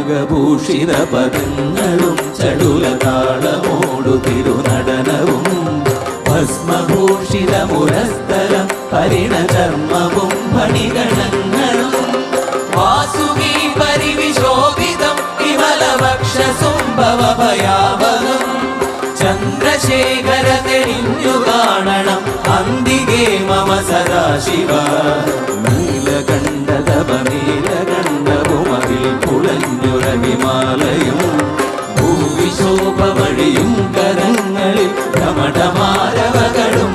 നാഗഭൂഷിത പദങ്ങളും ചടുലതാളമോടു തിരുനടനവും ഭസ്മഭൂഷിത മുരസ്ഥലം ഹരിണചർമ്മവും ഫണിഗണങ്ങളും വാസുകി പരിവിശോഭിതം വിമലവക്ഷസുംഭവഭയാവഹം ചന്ദ്രശേഖര തെളിഞ്ഞു കാണണം അന്തികേ മമ സദാശിവ നീലകണ്ഠതപ നീലകണ്ഠവുമതിൽ പുളഞ്ഞുറഹിമാലയും ഭൂവിശോഭ വഴിയും കരങ്ങളിൽ ധമഠമാരവകളും